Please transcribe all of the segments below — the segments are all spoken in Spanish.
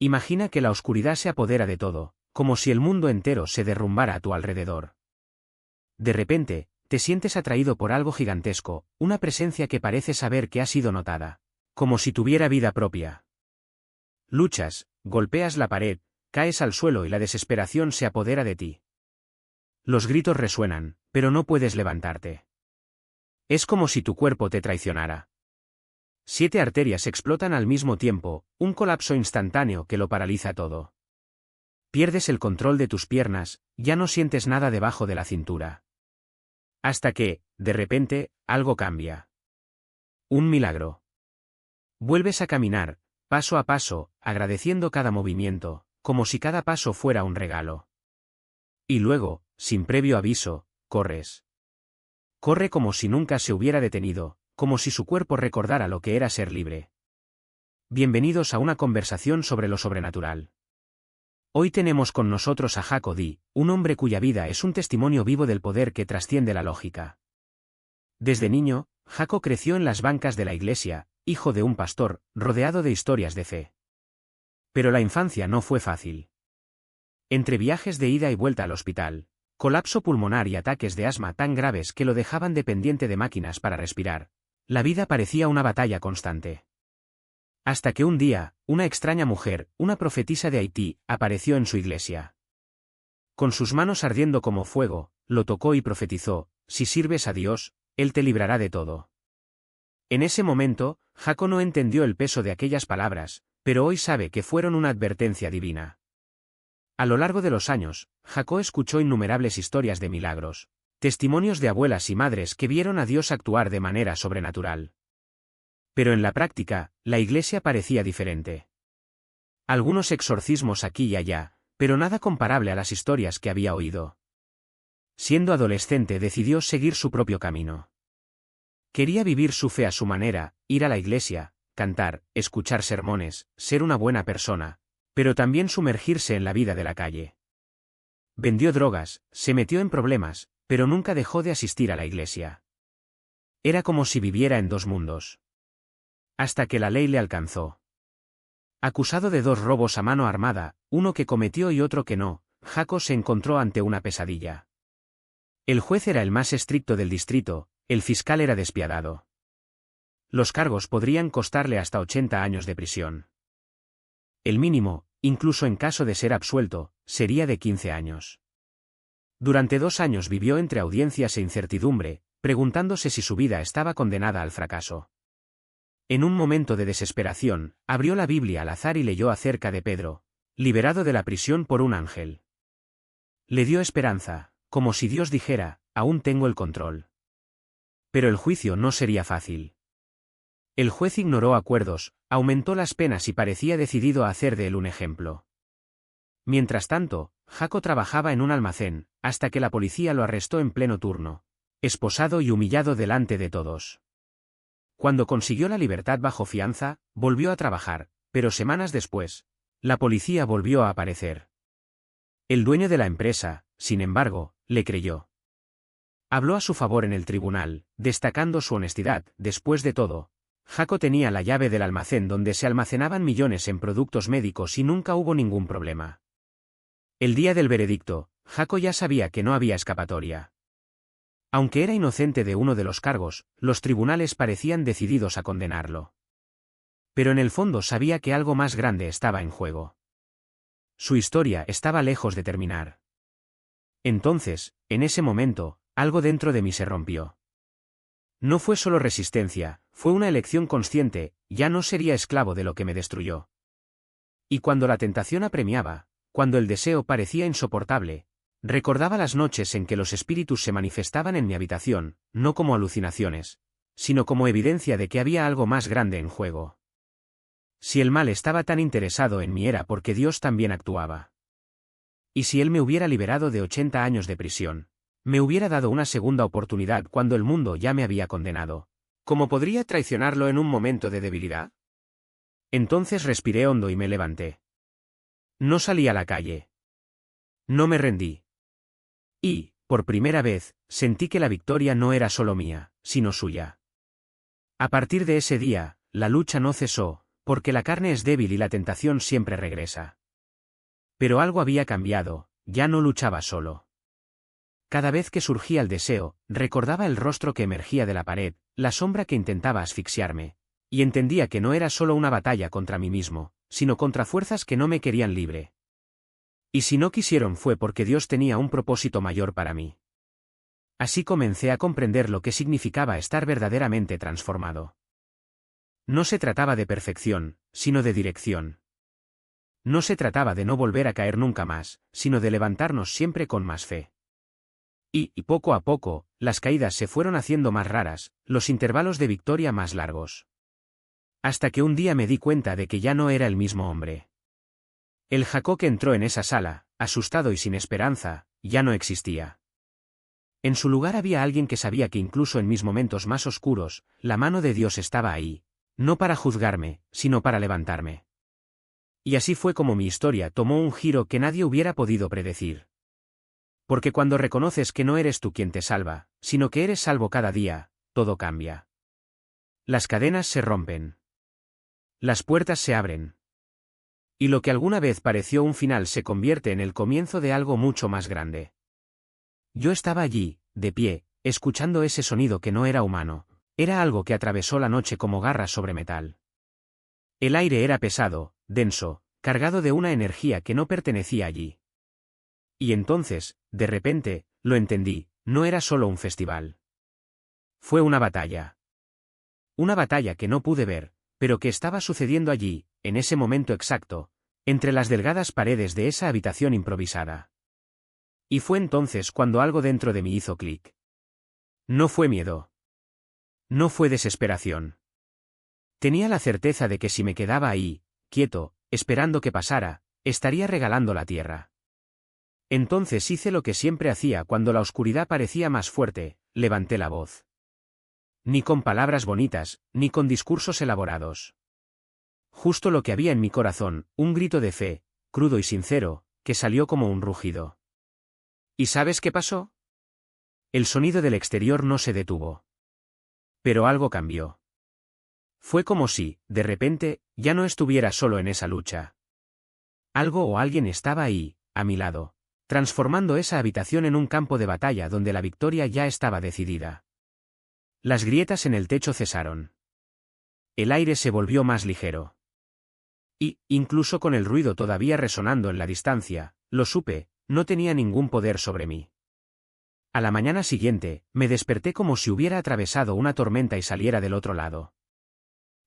Imagina que la oscuridad se apodera de todo, como si el mundo entero se derrumbara a tu alrededor. De repente, te sientes atraído por algo gigantesco, una presencia que parece saber que ha sido notada, como si tuviera vida propia. Luchas, golpeas la pared, caes al suelo y la desesperación se apodera de ti. Los gritos resuenan, pero no puedes levantarte. Es como si tu cuerpo te traicionara. 7 arterias explotan al mismo tiempo, un colapso instantáneo que lo paraliza todo. Pierdes el control de tus piernas, ya no sientes nada debajo de la cintura. Hasta que, de repente, algo cambia. Un milagro. Vuelves a caminar, paso a paso, agradeciendo cada movimiento, como si cada paso fuera un regalo. Y luego, sin previo aviso, corres. Corre como si nunca se hubiera detenido, como si su cuerpo recordara lo que era ser libre. Bienvenidos a una conversación sobre lo sobrenatural. Hoy tenemos con nosotros a Jaco Dee, un hombre cuya vida es un testimonio vivo del poder que trasciende la lógica. Desde niño, Jaco creció en las bancas de la iglesia, hijo de un pastor, rodeado de historias de fe. Pero la infancia no fue fácil. Entre viajes de ida y vuelta al hospital, colapso pulmonar y ataques de asma tan graves que lo dejaban dependiente de máquinas para respirar, la vida parecía una batalla constante. Hasta que un día, una extraña mujer, una profetisa de Haití, apareció en su iglesia. Con sus manos ardiendo como fuego, lo tocó y profetizó: si sirves a Dios, Él te librará de todo. En ese momento, Jaco no entendió el peso de aquellas palabras, pero hoy sabe que fueron una advertencia divina. A lo largo de los años, Jaco escuchó innumerables historias de milagros, testimonios de abuelas y madres que vieron a Dios actuar de manera sobrenatural. Pero en la práctica, la iglesia parecía diferente. Algunos exorcismos aquí y allá, pero nada comparable a las historias que había oído. Siendo adolescente decidió seguir su propio camino. Quería vivir su fe a su manera, ir a la iglesia, cantar, escuchar sermones, ser una buena persona, pero también sumergirse en la vida de la calle. Vendió drogas, se metió en problemas, pero nunca dejó de asistir a la iglesia. Era como si viviera en dos mundos. Hasta que la ley le alcanzó. Acusado de 2 robos a mano armada, uno que cometió y otro que no, Jaco se encontró ante una pesadilla. El juez era el más estricto del distrito, el fiscal era despiadado. Los cargos podrían costarle hasta 80 años de prisión. El mínimo, incluso en caso de ser absuelto, sería de 15 años. Durante 2 años vivió entre audiencias e incertidumbre, preguntándose si su vida estaba condenada al fracaso. En un momento de desesperación, abrió la Biblia al azar y leyó acerca de Pedro, liberado de la prisión por un ángel. Le dio esperanza, como si Dios dijera: aún tengo el control. Pero el juicio no sería fácil. El juez ignoró acuerdos, aumentó las penas y parecía decidido a hacer de él un ejemplo. Mientras tanto, Jaco trabajaba en un almacén, hasta que la policía lo arrestó en pleno turno, esposado y humillado delante de todos. Cuando consiguió la libertad bajo fianza, volvió a trabajar, pero semanas después, la policía volvió a aparecer. El dueño de la empresa, sin embargo, le creyó. Habló a su favor en el tribunal, destacando su honestidad. Después de todo, Jaco tenía la llave del almacén donde se almacenaban millones en productos médicos y nunca hubo ningún problema. El día del veredicto, Jaco ya sabía que no había escapatoria. Aunque era inocente de uno de los cargos, los tribunales parecían decididos a condenarlo. Pero en el fondo sabía que algo más grande estaba en juego. Su historia estaba lejos de terminar. Entonces, en ese momento, algo dentro de mí se rompió. No fue solo resistencia, fue una elección consciente: ya no sería esclavo de lo que me destruyó. Y cuando la tentación apremiaba, cuando el deseo parecía insoportable, recordaba las noches en que los espíritus se manifestaban en mi habitación, no como alucinaciones, sino como evidencia de que había algo más grande en juego. Si el mal estaba tan interesado en mí era porque Dios también actuaba. Y si Él me hubiera liberado de 80 años de prisión, me hubiera dado una segunda oportunidad cuando el mundo ya me había condenado, ¿cómo podría traicionarlo en un momento de debilidad? Entonces respiré hondo y me levanté. No salí a la calle. No me rendí. Y, por primera vez, sentí que la victoria no era solo mía, sino suya. A partir de ese día, la lucha no cesó, porque la carne es débil y la tentación siempre regresa. Pero algo había cambiado, ya no luchaba solo. Cada vez que surgía el deseo, recordaba el rostro que emergía de la pared, la sombra que intentaba asfixiarme, y entendía que no era solo una batalla contra mí mismo, sino contra fuerzas que no me querían libre. Y si no quisieron fue porque Dios tenía un propósito mayor para mí. Así comencé a comprender lo que significaba estar verdaderamente transformado. No se trataba de perfección, sino de dirección. No se trataba de no volver a caer nunca más, sino de levantarnos siempre con más fe. Y poco a poco, las caídas se fueron haciendo más raras, los intervalos de victoria más largos. Hasta que un día me di cuenta de que ya no era el mismo hombre. El Jacob que entró en esa sala, asustado y sin esperanza, ya no existía. En su lugar había alguien que sabía que incluso en mis momentos más oscuros, la mano de Dios estaba ahí, no para juzgarme, sino para levantarme. Y así fue como mi historia tomó un giro que nadie hubiera podido predecir. Porque cuando reconoces que no eres tú quien te salva, sino que eres salvo cada día, todo cambia. Las cadenas se rompen. Las puertas se abren. Y lo que alguna vez pareció un final se convierte en el comienzo de algo mucho más grande. Yo estaba allí, de pie, escuchando ese sonido que no era humano, era algo que atravesó la noche como garras sobre metal. El aire era pesado, denso, cargado de una energía que no pertenecía allí. Y entonces, de repente, lo entendí, no era solo un festival. Fue una batalla. Una batalla que no pude ver, pero que estaba sucediendo allí, en ese momento exacto, entre las delgadas paredes de esa habitación improvisada. Y fue entonces cuando algo dentro de mí hizo clic. No fue miedo. No fue desesperación. Tenía la certeza de que si me quedaba ahí, quieto, esperando que pasara, estaría regalando la tierra. Entonces hice lo que siempre hacía cuando la oscuridad parecía más fuerte, levanté la voz. Ni con palabras bonitas, ni con discursos elaborados. Justo lo que había en mi corazón, un grito de fe, crudo y sincero, que salió como un rugido. ¿Y sabes qué pasó? El sonido del exterior no se detuvo. Pero algo cambió. Fue como si, de repente, ya no estuviera solo en esa lucha. Algo o alguien estaba ahí, a mi lado, transformando esa habitación en un campo de batalla donde la victoria ya estaba decidida. Las grietas en el techo cesaron. El aire se volvió más ligero. Y, incluso con el ruido todavía resonando en la distancia, lo supe, no tenía ningún poder sobre mí. A la mañana siguiente, me desperté como si hubiera atravesado una tormenta y saliera del otro lado.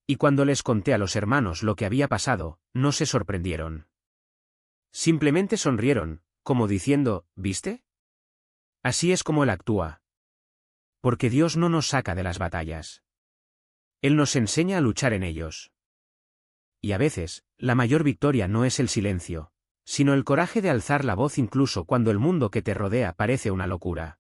Y cuando les conté a los hermanos lo que había pasado, no se sorprendieron. Simplemente sonrieron, como diciendo, ¿viste? Así es como Él actúa. Porque Dios no nos saca de las batallas. Él nos enseña a luchar en ellos. Y a veces, la mayor victoria no es el silencio, sino el coraje de alzar la voz incluso cuando el mundo que te rodea parece una locura.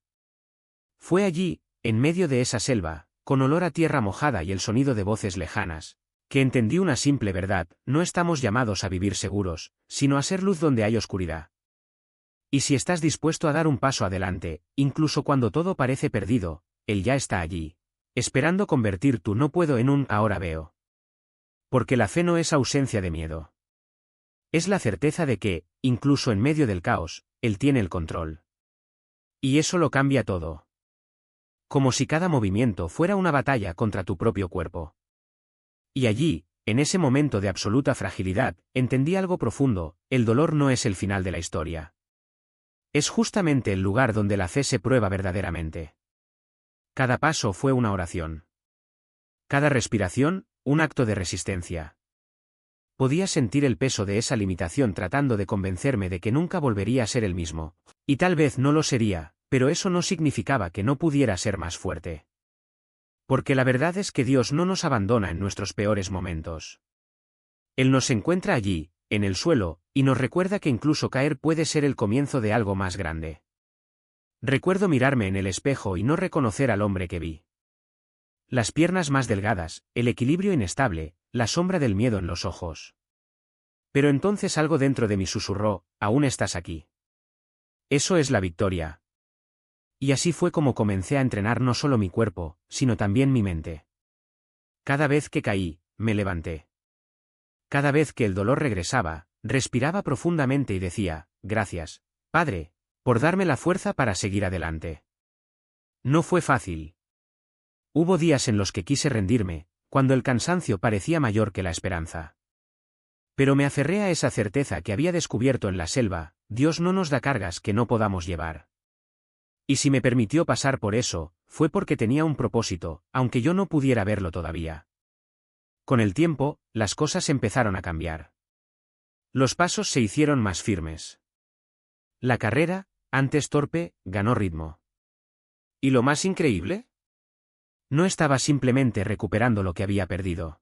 Fue allí, en medio de esa selva, con olor a tierra mojada y el sonido de voces lejanas, que entendí una simple verdad: no estamos llamados a vivir seguros, sino a ser luz donde hay oscuridad. Y si estás dispuesto a dar un paso adelante, incluso cuando todo parece perdido, Él ya está allí, esperando convertir tu no puedo en un ahora veo. Porque la fe no es ausencia de miedo. Es la certeza de que, incluso en medio del caos, Él tiene el control. Y eso lo cambia todo. Como si cada movimiento fuera una batalla contra tu propio cuerpo. Y allí, en ese momento de absoluta fragilidad, entendí algo profundo: el dolor no es el final de la historia. Es justamente el lugar donde la fe se prueba verdaderamente. Cada paso fue una oración. Cada respiración, un acto de resistencia. Podía sentir el peso de esa limitación tratando de convencerme de que nunca volvería a ser el mismo, y tal vez no lo sería, pero eso no significaba que no pudiera ser más fuerte. Porque la verdad es que Dios no nos abandona en nuestros peores momentos. Él nos encuentra allí, en el suelo, y nos recuerda que incluso caer puede ser el comienzo de algo más grande. Recuerdo mirarme en el espejo y no reconocer al hombre que vi. Las piernas más delgadas, el equilibrio inestable, la sombra del miedo en los ojos. Pero entonces algo dentro de mí susurró: aún estás aquí. Eso es la victoria. Y así fue como comencé a entrenar no solo mi cuerpo, sino también mi mente. Cada vez que caí, me levanté. Cada vez que el dolor regresaba, respiraba profundamente y decía, gracias, Padre, por darme la fuerza para seguir adelante. No fue fácil. Hubo días en los que quise rendirme, cuando el cansancio parecía mayor que la esperanza. Pero me aferré a esa certeza que había descubierto en la selva: Dios no nos da cargas que no podamos llevar. Y si me permitió pasar por eso, fue porque tenía un propósito, aunque yo no pudiera verlo todavía. Con el tiempo, las cosas empezaron a cambiar. Los pasos se hicieron más firmes. La carrera, antes torpe, ganó ritmo. ¿Y lo más increíble? No estaba simplemente recuperando lo que había perdido.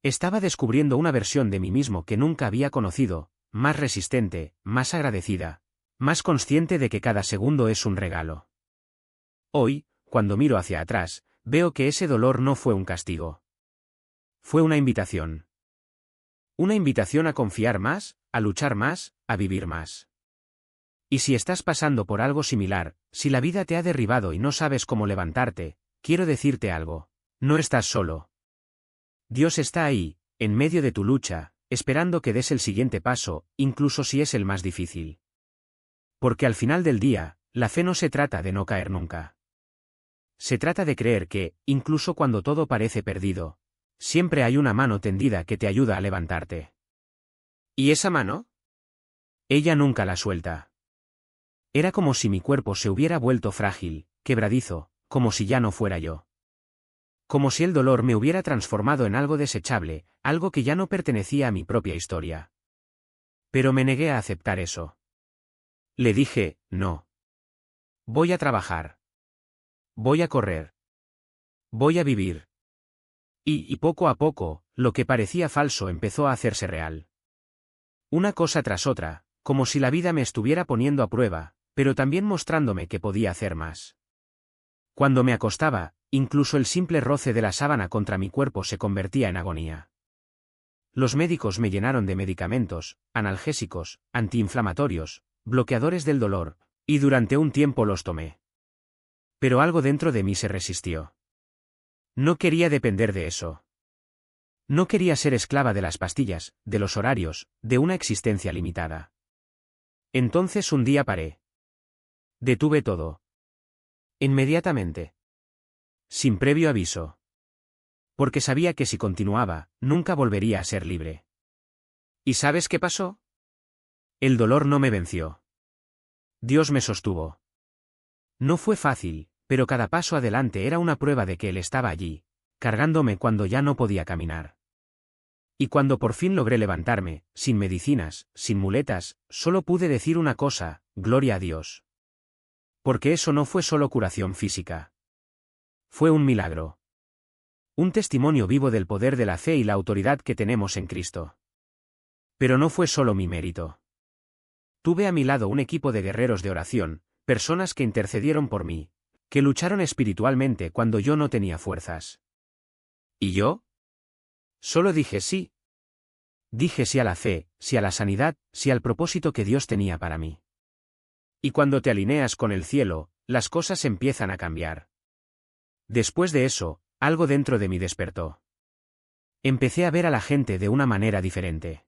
Estaba descubriendo una versión de mí mismo que nunca había conocido, más resistente, más agradecida, más consciente de que cada segundo es un regalo. Hoy, cuando miro hacia atrás, veo que ese dolor no fue un castigo. Fue una invitación. Una invitación a confiar más, a luchar más, a vivir más. Y si estás pasando por algo similar, si la vida te ha derribado y no sabes cómo levantarte, quiero decirte algo: no estás solo. Dios está ahí, en medio de tu lucha, esperando que des el siguiente paso, incluso si es el más difícil. Porque al final del día, la fe no se trata de no caer nunca. Se trata de creer que, incluso cuando todo parece perdido, siempre hay una mano tendida que te ayuda a levantarte. ¿Y esa mano? Ella nunca la suelta. Era como si mi cuerpo se hubiera vuelto frágil, quebradizo, como si ya no fuera yo. Como si el dolor me hubiera transformado en algo desechable, algo que ya no pertenecía a mi propia historia. Pero me negué a aceptar eso. Le dije, no. Voy a trabajar. Voy a correr. Voy a vivir. Y poco a poco, lo que parecía falso empezó a hacerse real. Una cosa tras otra, como si la vida me estuviera poniendo a prueba, pero también mostrándome que podía hacer más. Cuando me acostaba, incluso el simple roce de la sábana contra mi cuerpo se convertía en agonía. Los médicos me llenaron de medicamentos, analgésicos, antiinflamatorios, bloqueadores del dolor, y durante un tiempo los tomé. Pero algo dentro de mí se resistió. No quería depender de eso. No quería ser esclava de las pastillas, de los horarios, de una existencia limitada. Entonces un día paré. Detuve todo. Inmediatamente. Sin previo aviso. Porque sabía que si continuaba, nunca volvería a ser libre. ¿Y sabes qué pasó? El dolor no me venció. Dios me sostuvo. No fue fácil, pero cada paso adelante era una prueba de que Él estaba allí, cargándome cuando ya no podía caminar. Y cuando por fin logré levantarme, sin medicinas, sin muletas, solo pude decir una cosa: gloria a Dios. Porque eso no fue solo curación física. Fue un milagro. Un testimonio vivo del poder de la fe y la autoridad que tenemos en Cristo. Pero no fue solo mi mérito. Tuve a mi lado un equipo de guerreros de oración, personas que intercedieron por mí, que lucharon espiritualmente cuando yo no tenía fuerzas. ¿Y yo? Solo dije sí. Dije sí a la fe, sí a la sanidad, sí al propósito que Dios tenía para mí. Y cuando te alineas con el cielo, las cosas empiezan a cambiar. Después de eso, algo dentro de mí despertó. Empecé a ver a la gente de una manera diferente.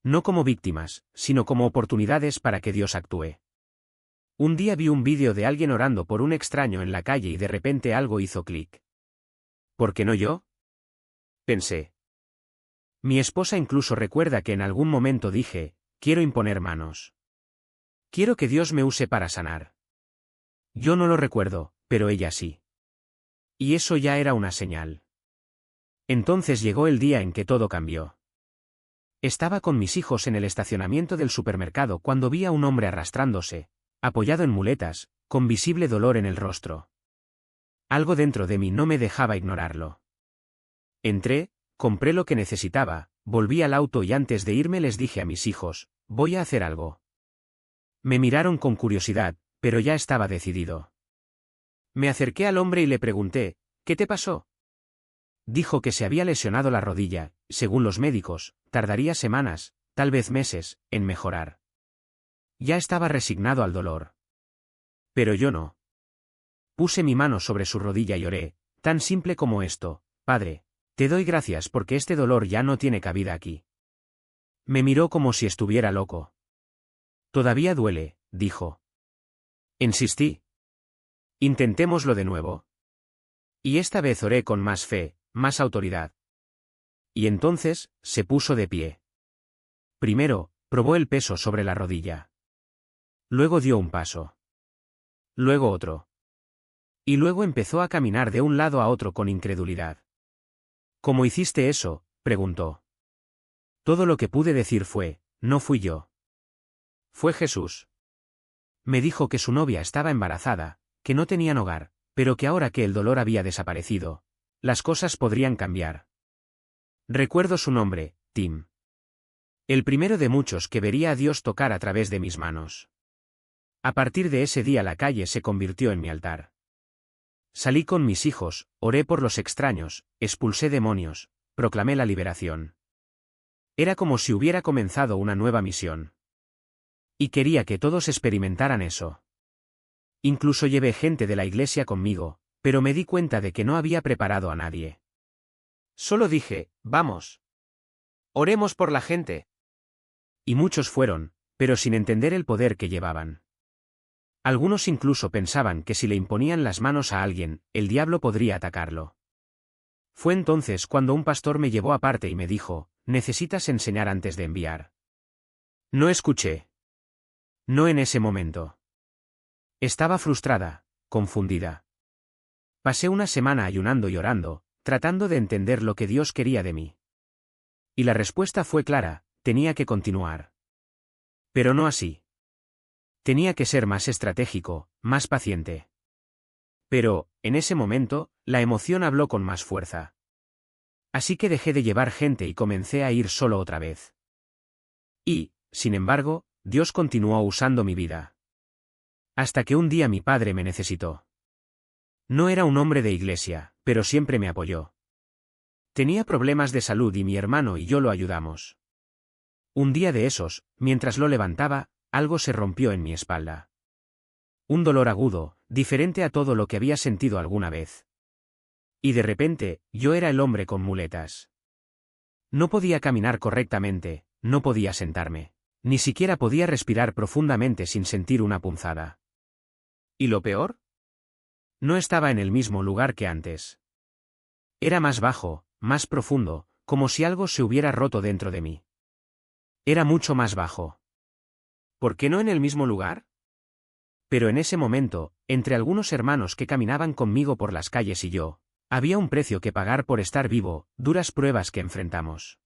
No como víctimas, sino como oportunidades para que Dios actúe. Un día vi un vídeo de alguien orando por un extraño en la calle y de repente algo hizo clic. ¿Por qué no yo?, pensé. Mi esposa incluso recuerda que en algún momento dije: quiero imponer manos. Quiero que Dios me use para sanar. Yo no lo recuerdo, pero ella sí. Y eso ya era una señal. Entonces llegó el día en que todo cambió. Estaba con mis hijos en el estacionamiento del supermercado cuando vi a un hombre arrastrándose, apoyado en muletas, con visible dolor en el rostro. Algo dentro de mí no me dejaba ignorarlo. Entré, compré lo que necesitaba, volví al auto y antes de irme les dije a mis hijos: voy a hacer algo. Me miraron con curiosidad, pero ya estaba decidido. Me acerqué al hombre y le pregunté: ¿qué te pasó? Dijo que se había lesionado la rodilla, según los médicos, tardaría semanas, tal vez meses, en mejorar. Ya estaba resignado al dolor. Pero yo no. Puse mi mano sobre su rodilla y oré, tan simple como esto: Padre, Te doy gracias porque este dolor ya no tiene cabida aquí. Me miró como si estuviera loco. Todavía duele, dijo. Insistí. Intentémoslo de nuevo. Y esta vez oré con más fe, más autoridad. Y entonces, se puso de pie. Primero, probó el peso sobre la rodilla. Luego dio un paso. Luego otro. Y luego empezó a caminar de un lado a otro con incredulidad. ¿Cómo hiciste eso?, preguntó. Todo lo que pude decir fue, no fui yo. Fue Jesús. Me dijo que su novia estaba embarazada, que no tenían hogar, pero que ahora que el dolor había desaparecido, las cosas podrían cambiar. Recuerdo su nombre, Tim. El primero de muchos que vería a Dios tocar a través de mis manos. A partir de ese día la calle se convirtió en mi altar. Salí con mis hijos, oré por los extraños, expulsé demonios, proclamé la liberación. Era como si hubiera comenzado una nueva misión. Y quería que todos experimentaran eso. Incluso llevé gente de la iglesia conmigo, pero me di cuenta de que no había preparado a nadie. Solo dije, vamos. Oremos por la gente. Y muchos fueron, pero sin entender el poder que llevaban. Algunos incluso pensaban que si le imponían las manos a alguien, el diablo podría atacarlo. Fue entonces cuando un pastor me llevó aparte y me dijo, necesitas enseñar antes de enviar. No escuché. No en ese momento. Estaba frustrada, confundida. Pasé una semana ayunando y orando, tratando de entender lo que Dios quería de mí. Y la respuesta fue clara, tenía que continuar. Pero no así. Tenía que ser más estratégico, más paciente. Pero, en ese momento, la emoción habló con más fuerza. Así que dejé de llevar gente y comencé a ir solo otra vez. Y, sin embargo, Dios continuó usando mi vida. Hasta que un día mi padre me necesitó. No era un hombre de iglesia, pero siempre me apoyó. Tenía problemas de salud y mi hermano y yo lo ayudamos. Un día de esos, mientras lo levantaba, algo se rompió en mi espalda. Un dolor agudo, diferente a todo lo que había sentido alguna vez. Y de repente, yo era el hombre con muletas. No podía caminar correctamente, no podía sentarme. Ni siquiera podía respirar profundamente sin sentir una punzada. ¿Y lo peor? No estaba en el mismo lugar que antes. Era más bajo, más profundo, como si algo se hubiera roto dentro de mí. Era mucho más bajo. ¿Por qué no en el mismo lugar? Pero en ese momento, entre algunos hermanos que caminaban conmigo por las calles y yo, había un precio que pagar por estar vivo, duras pruebas que enfrentamos.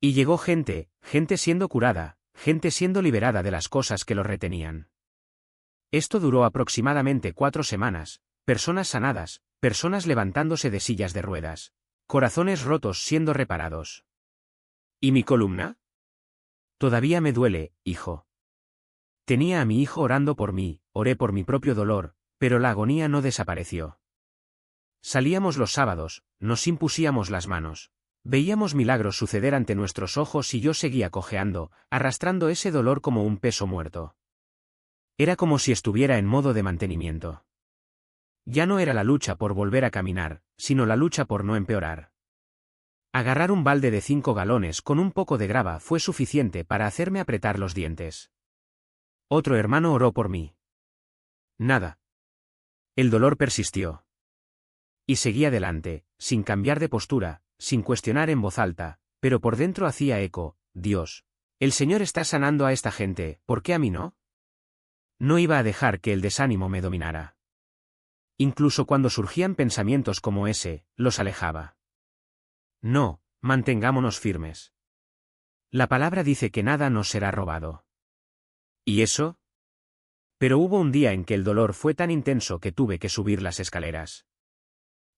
Y llegó gente siendo curada, gente siendo liberada de las cosas que los retenían. Esto duró aproximadamente 4 semanas, personas sanadas, personas levantándose de sillas de ruedas, corazones rotos siendo reparados. ¿Y mi columna? Todavía me duele, hijo. Tenía a mi hijo orando por mí, oré por mi propio dolor, pero la agonía no desapareció. Salíamos los sábados, nos impusíamos las manos. Veíamos milagros suceder ante nuestros ojos y yo seguía cojeando, arrastrando ese dolor como un peso muerto. Era como si estuviera en modo de mantenimiento. Ya no era la lucha por volver a caminar, sino la lucha por no empeorar. Agarrar un balde de 5 galones con un poco de grava fue suficiente para hacerme apretar los dientes. Otro hermano oró por mí. Nada. El dolor persistió. Y seguí adelante, sin cambiar de postura, sin cuestionar en voz alta, pero por dentro hacía eco, Dios, el Señor está sanando a esta gente, ¿por qué a mí no? No iba a dejar que el desánimo me dominara. Incluso cuando surgían pensamientos como ese, los alejaba. No, mantengámonos firmes. La palabra dice que nada nos será robado. ¿Y eso? Pero hubo un día en que el dolor fue tan intenso que tuve que subir las escaleras.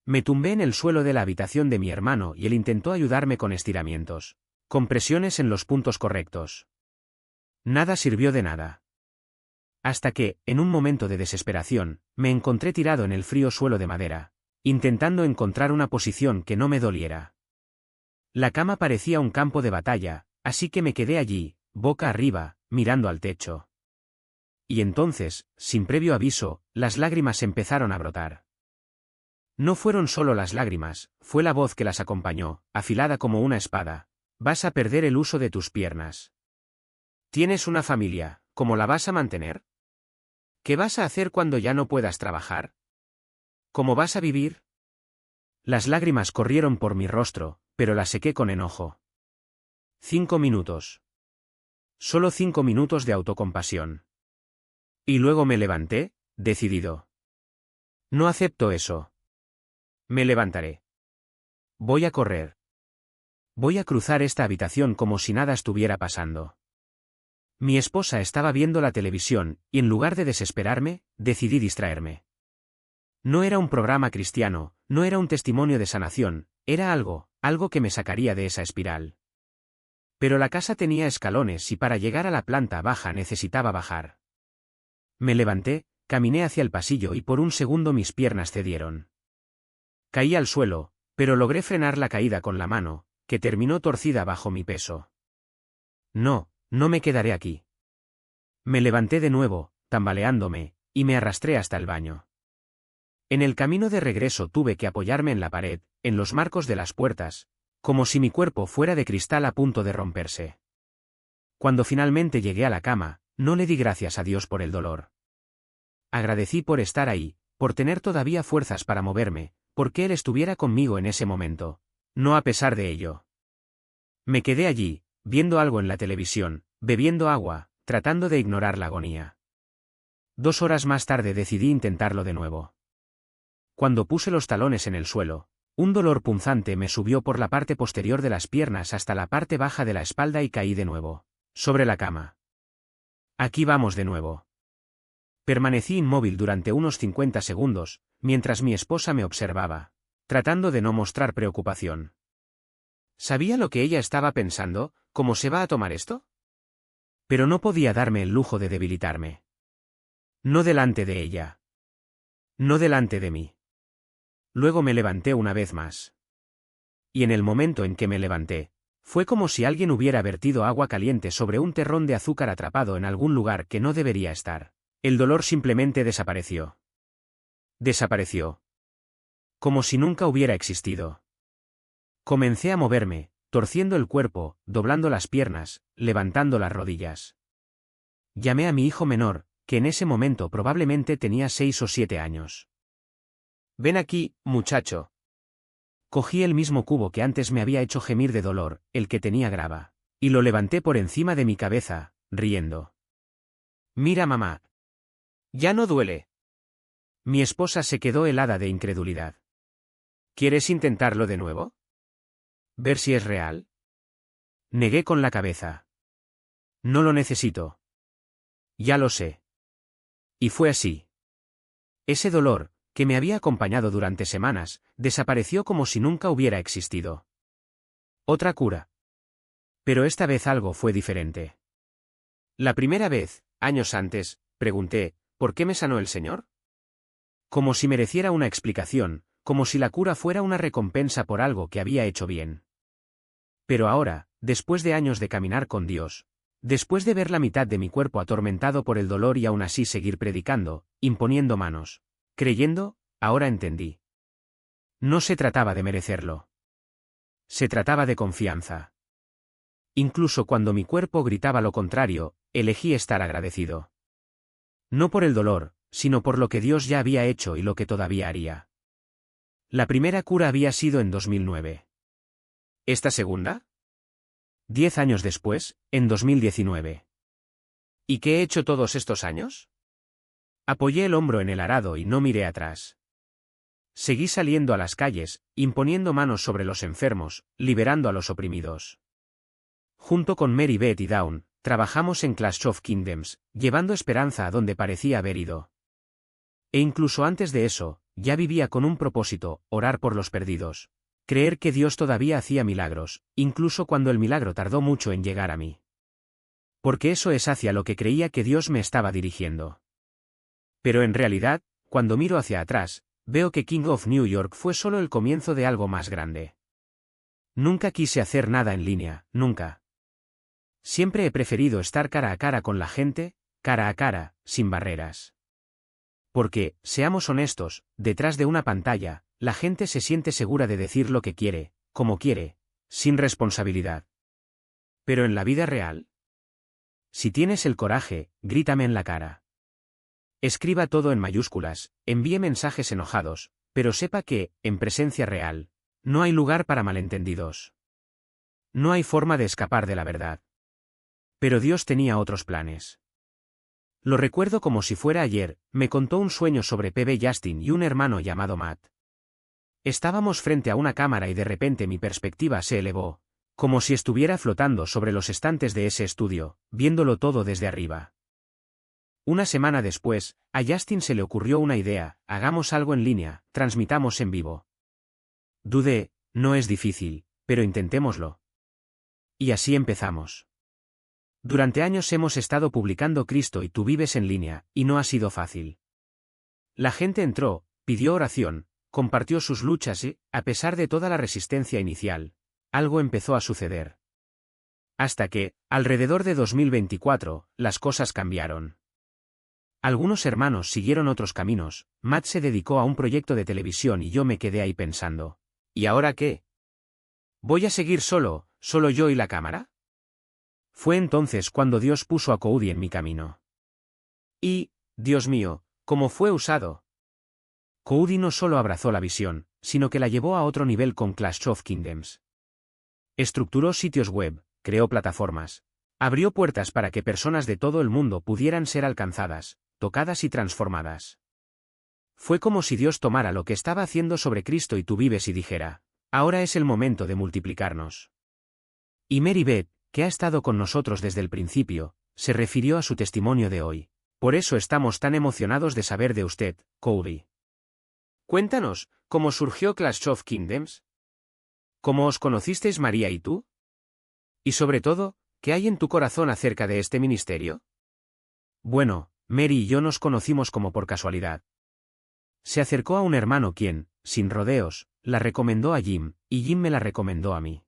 Me tumbé en el suelo de la habitación de mi hermano y él intentó ayudarme con estiramientos, con presiones en los puntos correctos. Nada sirvió de nada. Hasta que, en un momento de desesperación, me encontré tirado en el frío suelo de madera, intentando encontrar una posición que no me doliera. La cama parecía un campo de batalla, así que me quedé allí, boca arriba, mirando al techo. Y entonces, sin previo aviso, las lágrimas empezaron a brotar. No fueron solo las lágrimas, fue la voz que las acompañó, afilada como una espada. Vas a perder el uso de tus piernas. Tienes una familia, ¿cómo la vas a mantener? ¿Qué vas a hacer cuando ya no puedas trabajar? ¿Cómo vas a vivir? Las lágrimas corrieron por mi rostro, pero las sequé con enojo. 5 minutos. Solo 5 minutos de autocompasión. Y luego me levanté, decidido. No acepto eso. Me levantaré. Voy a correr. Voy a cruzar esta habitación como si nada estuviera pasando. Mi esposa estaba viendo la televisión, y en lugar de desesperarme, decidí distraerme. No era un programa cristiano, no era un testimonio de sanación, era algo que me sacaría de esa espiral. Pero la casa tenía escalones y para llegar a la planta baja necesitaba bajar. Me levanté, caminé hacia el pasillo y por un segundo mis piernas cedieron. Caí al suelo, pero logré frenar la caída con la mano, que terminó torcida bajo mi peso. No me quedaré aquí. Me levanté de nuevo, tambaleándome, y me arrastré hasta el baño. En el camino de regreso tuve que apoyarme en la pared, en los marcos de las puertas, como si mi cuerpo fuera de cristal a punto de romperse. Cuando finalmente llegué a la cama, no le di gracias a Dios por el dolor. Agradecí por estar ahí, por tener todavía fuerzas para moverme, porque Él estuviera conmigo en ese momento, no a pesar de ello. Me quedé allí, viendo algo en la televisión, bebiendo agua, tratando de ignorar la agonía. 2 horas más tarde decidí intentarlo de nuevo. Cuando puse los talones en el suelo, un dolor punzante me subió por la parte posterior de las piernas hasta la parte baja de la espalda y caí de nuevo, sobre la cama. Aquí vamos de nuevo. Permanecí inmóvil durante unos 50 segundos, mientras mi esposa me observaba, tratando de no mostrar preocupación. ¿Sabía lo que ella estaba pensando? ¿Cómo se va a tomar esto? Pero no podía darme el lujo de debilitarme. No delante de ella. No delante de mí. Luego me levanté una vez más. Y en el momento en que me levanté, fue como si alguien hubiera vertido agua caliente sobre un terrón de azúcar atrapado en algún lugar que no debería estar. El dolor simplemente desapareció. Desapareció. Como si nunca hubiera existido. Comencé a moverme, torciendo el cuerpo, doblando las piernas, levantando las rodillas. Llamé a mi hijo menor, que en ese momento probablemente tenía 6 o 7 años. Ven aquí, muchacho. Cogí el mismo cubo que antes me había hecho gemir de dolor, el que tenía grava, y lo levanté por encima de mi cabeza, riendo. Mira, mamá. Ya no duele. Mi esposa se quedó helada de incredulidad. ¿Quieres intentarlo de nuevo? ¿Ver si es real? Negué con la cabeza. No lo necesito. Ya lo sé. Y fue así. Ese dolor, que me había acompañado durante semanas, desapareció como si nunca hubiera existido. Otra cura. Pero esta vez algo fue diferente. La primera vez, años antes, pregunté, ¿por qué me sanó el Señor? Como si mereciera una explicación, como si la cura fuera una recompensa por algo que había hecho bien. Pero ahora, después de años de caminar con Dios, después de ver la mitad de mi cuerpo atormentado por el dolor y aún así seguir predicando, imponiendo manos, creyendo, ahora entendí. No se trataba de merecerlo. Se trataba de confianza. Incluso cuando mi cuerpo gritaba lo contrario, elegí estar agradecido. No por el dolor, sino por lo que Dios ya había hecho y lo que todavía haría. La primera cura había sido en 2009. ¿Esta segunda? 10 años después, en 2019. ¿Y qué he hecho todos estos años? Apoyé el hombro en el arado y no miré atrás. Seguí saliendo a las calles, imponiendo manos sobre los enfermos, liberando a los oprimidos. Junto con Mary Beth y Dawn, trabajamos en Clash of Kingdoms, llevando esperanza a donde parecía haber ido. E incluso antes de eso, ya vivía con un propósito, orar por los perdidos. Creer que Dios todavía hacía milagros, incluso cuando el milagro tardó mucho en llegar a mí. Porque eso es hacia lo que creía que Dios me estaba dirigiendo. Pero en realidad, cuando miro hacia atrás, veo que King of New York fue solo el comienzo de algo más grande. Nunca quise hacer nada en línea, nunca. Siempre he preferido estar cara a cara con la gente, cara a cara, sin barreras. Porque, seamos honestos, detrás de una pantalla, la gente se siente segura de decir lo que quiere, como quiere, sin responsabilidad. Pero en la vida real, si tienes el coraje, grítame en la cara. Escriba todo en mayúsculas, envíe mensajes enojados, pero sepa que, en presencia real, no hay lugar para malentendidos. No hay forma de escapar de la verdad. Pero Dios tenía otros planes. Lo recuerdo como si fuera ayer, me contó un sueño sobre P.B. Justin y un hermano llamado Matt. Estábamos frente a una cámara y de repente mi perspectiva se elevó, como si estuviera flotando sobre los estantes de ese estudio, viéndolo todo desde arriba. Una semana después, a Justin se le ocurrió una idea: hagamos algo en línea, transmitamos en vivo. Dudé, no es difícil, pero intentémoslo. Y así empezamos. Durante años hemos estado publicando Cristo y tú vives en línea, y no ha sido fácil. La gente entró, pidió oración, compartió sus luchas y, a pesar de toda la resistencia inicial, algo empezó a suceder. Hasta que, alrededor de 2024, las cosas cambiaron. Algunos hermanos siguieron otros caminos, Matt se dedicó a un proyecto de televisión y yo me quedé ahí pensando, ¿y ahora qué? ¿Voy a seguir solo yo y la cámara? Fue entonces cuando Dios puso a Cody en mi camino. Y, Dios mío, ¿cómo fue usado? Cody no solo abrazó la visión, sino que la llevó a otro nivel con Clash of Kingdoms. Estructuró sitios web, creó plataformas, abrió puertas para que personas de todo el mundo pudieran ser alcanzadas, tocadas y transformadas. Fue como si Dios tomara lo que estaba haciendo sobre Cristo y tú vives y dijera, ahora es el momento de multiplicarnos. Y Mary Beth, que ha estado con nosotros desde el principio, se refirió a su testimonio de hoy. Por eso estamos tan emocionados de saber de usted, Cody. Cuéntanos, ¿cómo surgió Clash of Kingdoms? ¿Cómo os conocisteis María y tú? Y sobre todo, ¿qué hay en tu corazón acerca de este ministerio? Bueno, Mary y yo nos conocimos como por casualidad. Se acercó a un hermano quien, sin rodeos, la recomendó a Jim, y Jim me la recomendó a mí.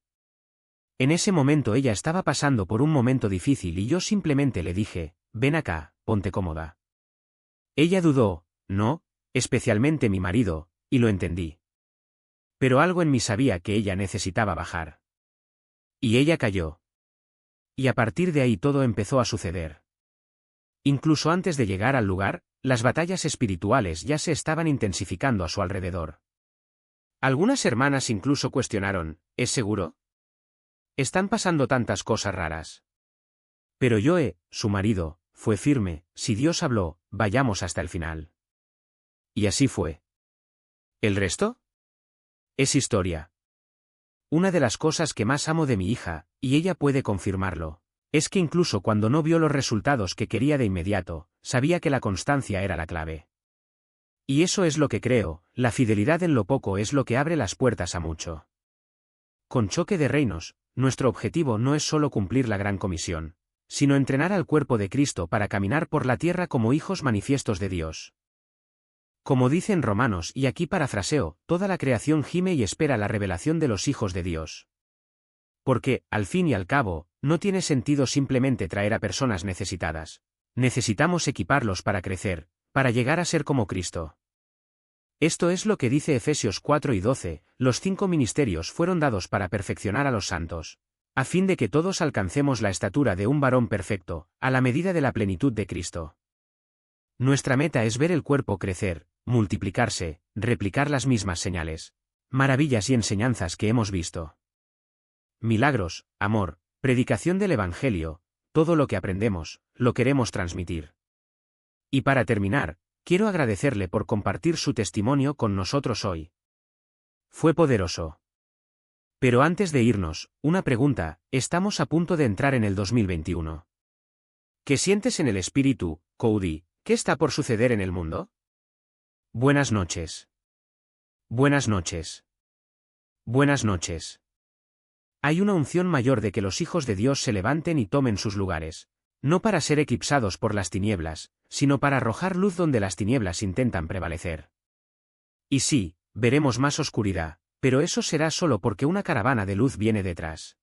En ese momento ella estaba pasando por un momento difícil y yo simplemente le dije, ven acá, ponte cómoda. Ella dudó, no, especialmente mi marido, y lo entendí. Pero algo en mí sabía que ella necesitaba bajar. Y ella cayó. Y a partir de ahí todo empezó a suceder. Incluso antes de llegar al lugar, las batallas espirituales ya se estaban intensificando a su alrededor. Algunas hermanas incluso cuestionaron, ¿es seguro? Están pasando tantas cosas raras. Pero Joe, su marido, fue firme, si Dios habló, vayamos hasta el final. Y así fue. ¿El resto? Es historia. Una de las cosas que más amo de mi hija, y ella puede confirmarlo, es que incluso cuando no vio los resultados que quería de inmediato, sabía que la constancia era la clave. Y eso es lo que creo, la fidelidad en lo poco es lo que abre las puertas a mucho. Con Choque de Reinos, nuestro objetivo no es solo cumplir la gran comisión, sino entrenar al cuerpo de Cristo para caminar por la tierra como hijos manifiestos de Dios. Como dicen Romanos, y aquí parafraseo, toda la creación gime y espera la revelación de los hijos de Dios. Porque, al fin y al cabo, no tiene sentido simplemente traer a personas necesitadas. Necesitamos equiparlos para crecer, para llegar a ser como Cristo. Esto es lo que dice Efesios 4 y 12, los 5 ministerios fueron dados para perfeccionar a los santos, a fin de que todos alcancemos la estatura de un varón perfecto, a la medida de la plenitud de Cristo. Nuestra meta es ver el cuerpo crecer, multiplicarse, replicar las mismas señales, maravillas y enseñanzas que hemos visto. Milagros, amor, predicación del Evangelio, todo lo que aprendemos, lo queremos transmitir. Y para terminar, quiero agradecerle por compartir su testimonio con nosotros hoy. Fue poderoso. Pero antes de irnos, una pregunta, estamos a punto de entrar en el 2021. ¿Qué sientes en el espíritu, Cody? ¿Qué está por suceder en el mundo? Buenas noches. Buenas noches. Buenas noches. Hay una unción mayor de que los hijos de Dios se levanten y tomen sus lugares, no para ser eclipsados por las tinieblas, sino para arrojar luz donde las tinieblas intentan prevalecer. Y sí, veremos más oscuridad, pero eso será solo porque una caravana de luz viene detrás.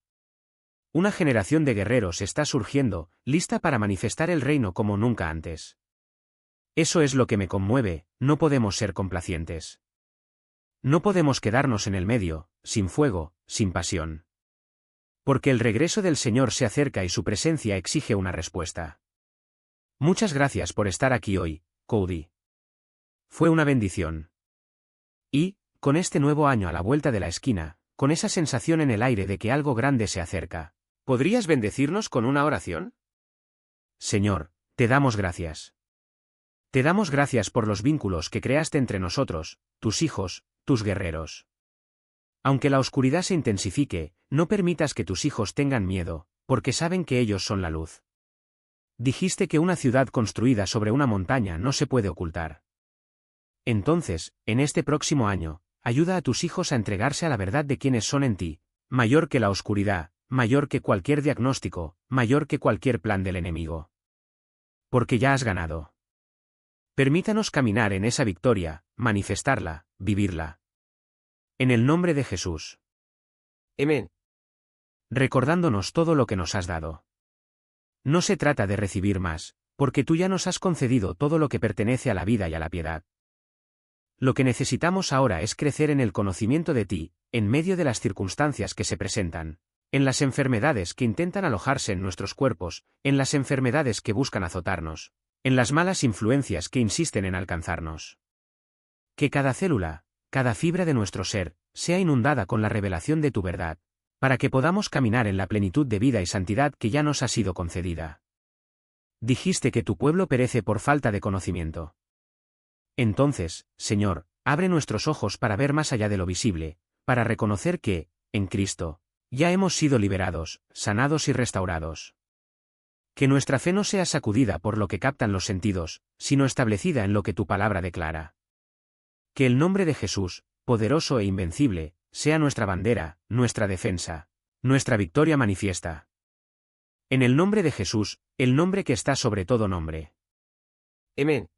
Una generación de guerreros está surgiendo, lista para manifestar el reino como nunca antes. Eso es lo que me conmueve, no podemos ser complacientes. No podemos quedarnos en el medio, sin fuego, sin pasión. Porque el regreso del Señor se acerca y su presencia exige una respuesta. Muchas gracias por estar aquí hoy, Cody. Fue una bendición. Y, con este nuevo año a la vuelta de la esquina, con esa sensación en el aire de que algo grande se acerca, ¿podrías bendecirnos con una oración? Señor, te damos gracias. Te damos gracias por los vínculos que creaste entre nosotros, tus hijos, tus guerreros. Aunque la oscuridad se intensifique, no permitas que tus hijos tengan miedo, porque saben que ellos son la luz. Dijiste que una ciudad construida sobre una montaña no se puede ocultar. Entonces, en este próximo año, ayuda a tus hijos a entregarse a la verdad de quienes son en ti, mayor que la oscuridad, mayor que cualquier diagnóstico, mayor que cualquier plan del enemigo. Porque ya has ganado. Permítanos caminar en esa victoria, manifestarla, vivirla. En el nombre de Jesús. Amén. Recordándonos todo lo que nos has dado. No se trata de recibir más, porque tú ya nos has concedido todo lo que pertenece a la vida y a la piedad. Lo que necesitamos ahora es crecer en el conocimiento de ti, en medio de las circunstancias que se presentan, en las enfermedades que intentan alojarse en nuestros cuerpos, en las enfermedades que buscan azotarnos, en las malas influencias que insisten en alcanzarnos. Que cada célula, cada fibra de nuestro ser, sea inundada con la revelación de tu verdad, para que podamos caminar en la plenitud de vida y santidad que ya nos ha sido concedida. Dijiste que tu pueblo perece por falta de conocimiento. Entonces, Señor, abre nuestros ojos para ver más allá de lo visible, para reconocer que, en Cristo, ya hemos sido liberados, sanados y restaurados. Que nuestra fe no sea sacudida por lo que captan los sentidos, sino establecida en lo que tu palabra declara. Que el nombre de Jesús, poderoso e invencible, sea nuestra bandera, nuestra defensa, nuestra victoria manifiesta. En el nombre de Jesús, el nombre que está sobre todo nombre. Amén.